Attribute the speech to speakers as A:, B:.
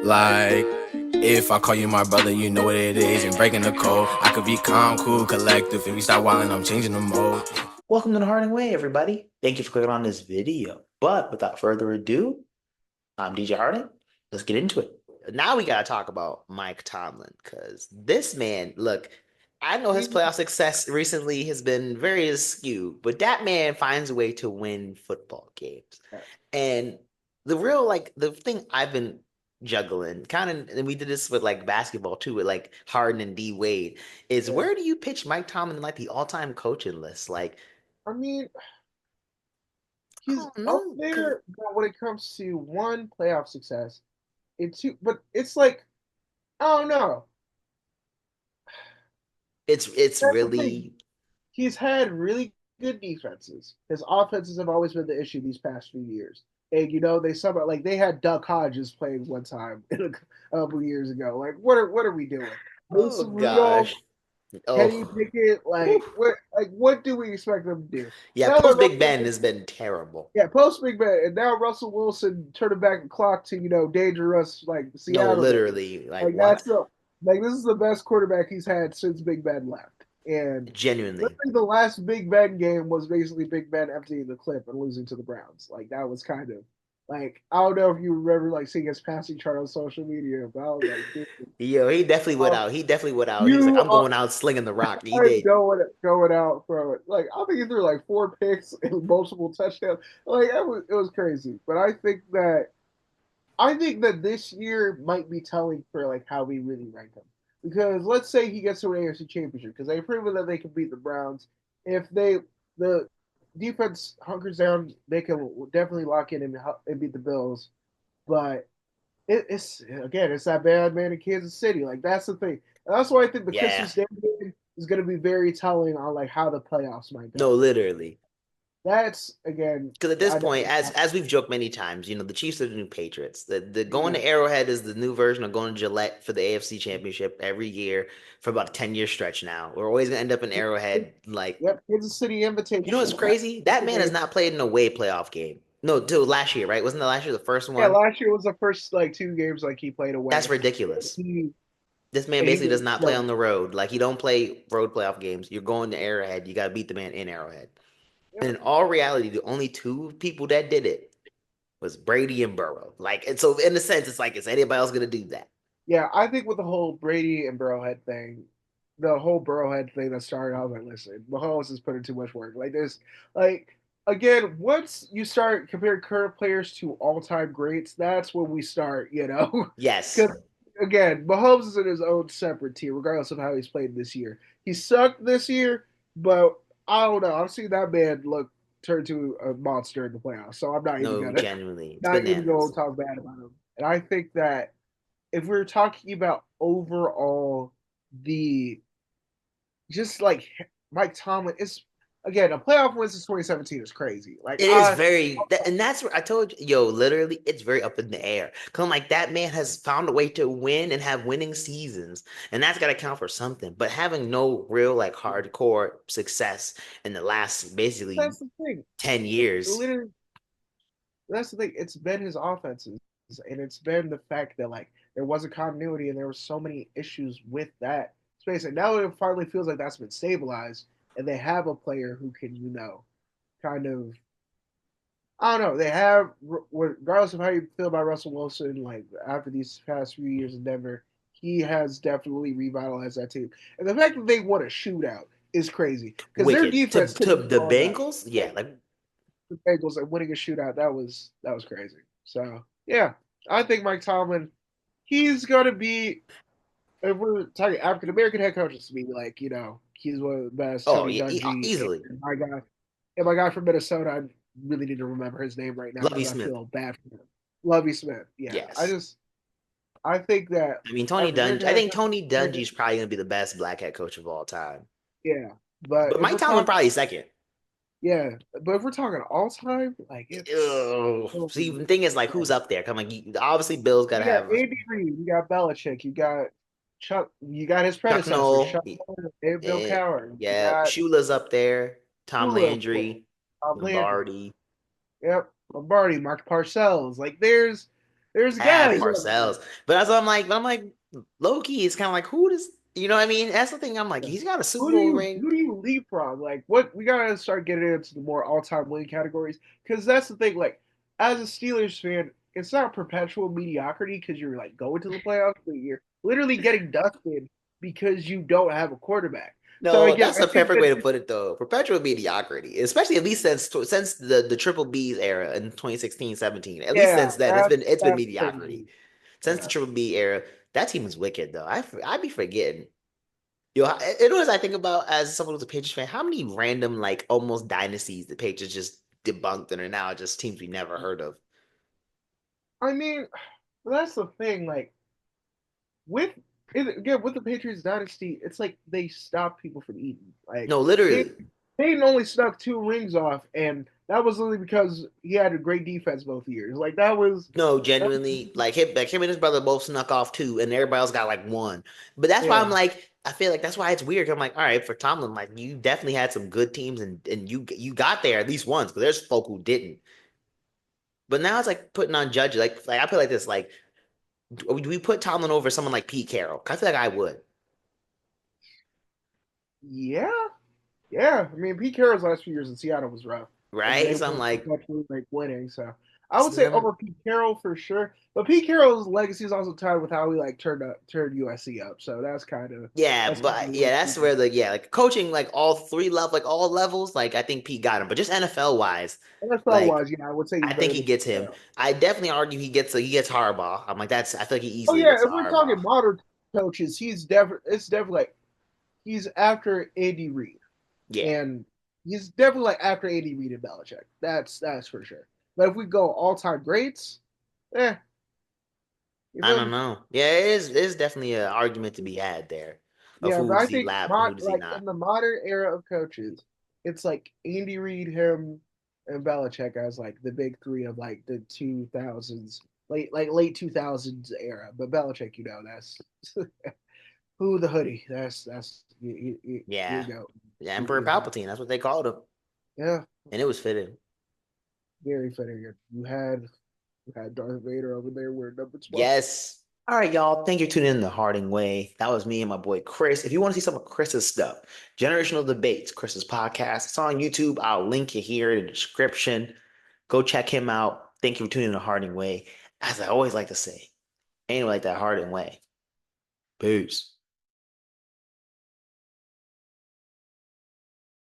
A: Like, if I call you my brother, you know what it is. And breaking the code, I could be calm, cool, collective. If we start wilding, I'm changing the mode.
B: Welcome to the Harding Way, everybody. Thank you for clicking on this video. But without further ado, I'm DJ Harding. Let's get into it. Now we gotta talk about Mike Tomlin, because this man, look, I know his playoff success recently has been very askew, but that man finds a way to win football games. And the thing I've been juggling, kind of, and we did this with like basketball too, with like Harden and D Wade, is where do you pitch Mike Tomlin in like the all-time coaching list? Like,
C: I mean,
B: I
C: he's
B: don't
C: up
B: know,
C: there when it comes to one playoff success, and two, but it's like I don't know.
B: it's
C: That's the thing.
B: really
C: He's had really good defenses. His offenses have always been the issue these past few years. And they somehow like they had Duck Hodges playing one time a couple years ago. Like what are we doing?
B: oh
C: Mason Rudolph,
B: gosh.
C: Kenny
B: Oh,
C: Pickett,
B: whew.
C: what do we expect them to do?
B: Yeah,
C: Now that
B: post Big
C: Russell
B: Ben has been terrible.
C: Yeah, post Big Ben, and now Russell Wilson turning back the clock to dangerous like
B: No,
C: Seattle days.
B: literally, like
C: Like
B: what?
C: this is the best quarterback he's had since Big Ben left, and
B: Genuinely.
C: literally the last Big Ben game was basically Big Ben emptying the clip and losing to the Browns. Like that was kind of like I don't know if you remember like seeing his passing chart on social media, but I was like, dude,
B: Yo, he definitely went
C: um,
B: out. He definitely went out. He was like,
C: you
B: I'm going out slinging the rock. He
C: I'm
B: did.
C: going out for it. Like I think he threw like four picks and multiple touchdowns. Like it was crazy. But I think that this year might be telling for like how we really rank him. Because let's say he gets to an AFC championship because they've proven that they can beat the Browns. If the defense hunkers down, they can definitely lock in and beat the Bills. But it's that bad man in Kansas City. Like that's the thing. And that's why I think the
B: Yeah.
C: Christmas Day game is going to be very telling on like how the playoffs might
B: No,
C: go.
B: literally.
C: That's again,
B: Because at this
C: I know.
B: point, as we've joked many times, the Chiefs are the new Patriots. The going
C: Yeah.
B: to Arrowhead is the new version of going to Gillette for the AFC Championship every year for about a 10-year stretch now. We're always gonna end up in Arrowhead. Like,
C: Yep, Kansas City
B: you know what's
C: Invitational.
B: crazy? That man has not played in a away playoff game. No, till last year, right? Wasn't the last year the first
C: Yeah,
B: one?
C: last year was the first like two games like he played
B: That's
C: away.
B: ridiculous.
C: He
B: This man
C: and he
B: basically does
C: did
B: not play on the road. Like, you don't play road playoff games. You're going to Arrowhead. You got to beat the man in Arrowhead. And
C: yep.
B: in all reality, the only two people that did it was Brady and Burrow. Like, and so in a sense, it's like, is anybody else gonna do that?
C: Yeah, I think with the whole Brady and Burrowhead thing, the whole Burrowhead thing that started, I was like, listen, Mahomes is putting too much work. Like this, like again, once you start comparing current players to all-time greats, that's when we start,
B: Yes.
C: because again, Mahomes is in his own separate tier, regardless of how he's played this year. He sucked this year, but I don't know. I've seen that man look turn to a monster in the playoffs, so I'm not even
B: No,
C: gonna
B: genuinely, it's
C: not even gonna
B: bananas.
C: talk bad about him. And I think that if we're talking about overall the just like Mike Tomlin, it's again a playoff win since 2017 is crazy. Like
B: It is very, and that's where I told you, yo, literally, it's very up in the air. Cause I'm like, that man has found a way to win and have winning seasons, and that's got to count for something. But having no real like hardcore success in the last basically
C: that's the thing.
B: 10
C: It
B: years,
C: literally that's the thing. It's been his offenses, and it's been the fact that like there wasn't continuity, and there were so many issues with that space. And now it finally feels like that's been stabilized, and they have a player who can, kind of I don't know. They have, regardless of how you feel about Russell Wilson, like after these past few years in Denver, he has definitely revitalized that team. And the fact that they won a shootout is crazy because their
B: wicked to
C: defense
B: to
C: couldn't be
B: the
C: on that.
B: Bengals, yeah, like
C: The Bengals and winning a shootout, that was crazy. So yeah, I think Mike Tomlin, he's gonna be. If we're talking African American head coaches, to be like, he's one of the best.
B: oh
C: Tony
B: yeah,
C: Dungy
B: easily.
C: and my guy from Minnesota. I really need to remember his name right now
B: Lovey
C: because I
B: Smith,
C: feel bad for him. Lovey Smith. Yeah,
B: yes.
C: I think that
B: I mean, Tony
C: African
B: Dungy.
C: American
B: I
C: head
B: think Tony
C: coach.
B: Dungy's probably gonna be the best black head coach of all time.
C: Yeah, but
B: But
C: if
B: Mike
C: we're
B: Tomlin
C: talking,
B: probably second.
C: yeah, but if we're talking all time, like it's.
B: Ugh. See, the thing is, like, who's up there? Come on, obviously Bill's got to
C: You got
B: have
C: Andy Reid, you got Belichick, you got Chuck, you got his
B: Chuck
C: predecessors,
B: Noll.
C: Chuck Noll, Dave Bill Cowher, you
B: Yeah,
C: got
B: Shula's up there. Tom
C: Shula, of course,
B: Landry,
C: Tom Landry.
B: Lombardi.
C: Yep, Lombardi, Mark Parcells. Like there's, There's
B: Yeah,
C: guys.
B: Parcells. But that's what I'm like, low key, it's kind of like who does you know what I mean? That's the thing. I'm like, he's got a Super Bowl ring.
C: Who do you leapfrog? Like what we gotta start getting into the more all time win categories because that's the thing. Like as a Steelers fan, it's not perpetual mediocrity because you're like going to the playoffs, but you're literally getting dusted because you don't have a quarterback. So
B: No,
C: again,
B: that's
C: I
B: a
C: think
B: perfect
C: that
B: way to put it though. Perpetual mediocrity, especially at least since the Triple B's era in 2016, 17. At least
C: yeah,
B: since then, it's been
C: that's
B: mediocrity.
C: crazy.
B: Since the
C: Yeah.
B: Triple B era, that team is wicked though. I be forgetting. Yo, it was I think about as someone who's a Patriots fan, how many random like almost dynasties the Patriots just debunked and are now just teams we never heard of.
C: I mean, that's the thing. Like with again with the Patriots dynasty, it's like they stop people from eating. Like
B: No,
C: they
B: literally.
C: Peyton only snuck 2 rings off, and that was only because he had a great defense both years. Like
B: No,
C: that
B: genuinely, like him and his brother both snuck off two, and everybody else got like one. But that's why
C: yeah.
B: I'm like, I feel like that's why it's weird. I'm like, all right, for Tomlin, like you definitely had some good teams, and you got there at least once, because there's folk who didn't. But now it's like putting on judges. Like I feel like this. Like, do we put Tomlin over someone like Pete Carroll? I feel like I would,
C: Yeah, yeah. I mean, Pete Carroll's last few years in Seattle was rough, and they
B: right? So I'm
C: were
B: like,
C: perpetually like winning. So I would say
B: so
C: over Pete Carroll for sure. But Pete Carroll's legacy is also tied with how he like turned USC up. So
B: yeah,
C: that's kind
B: but yeah,
C: of
B: that's where the yeah, like coaching, like all three level, like all levels, like I think Pete got him. But just NFL wise,
C: NFL
B: like
C: wise. Yeah, I would say
B: I
C: he's
B: think
C: better
B: he
C: than
B: gets
C: Pete
B: him.
C: Carroll.
B: I definitely argue he gets Harbaugh. I'm like that's I feel like he
C: Oh
B: easily
C: yeah,
B: gets
C: if we're
B: Harbaugh.
C: talking modern coaches, it's definitely like he's after Andy Reid,
B: Yeah,
C: and he's definitely like after Andy Reid and Belichick. That's for sure. But if we go all time greats, eh, you
B: I
C: feel
B: don't
C: me?
B: know. Yeah, it is definitely an argument to be had there of
C: Yeah,
B: who
C: but I
B: does he
C: think
B: lap and who does he
C: like
B: not.
C: in the modern era of coaches, it's like Andy Reid, him, and Belichick as like the big three of like the 2000s, late 2000s era. But Belichick, that's who the hoodie. That's you
B: Yeah,
C: go.
B: the Emperor Palpatine. That's what they called him,
C: Yeah,
B: and it was fitting.
C: very fitting. You had Darth Vader over there wearing numbered spot.
B: Yes. All right, y'all. Thank you for tuning in to Harding Way. That was me and my boy Chris. If you want to see some of Chris's stuff, Generational Debates, Chris's podcast, it's on YouTube. I'll link it here in the description. Go check him out. Thank you for tuning in to Harding Way. As I always like to say, ain't like that Harding Way. Peace.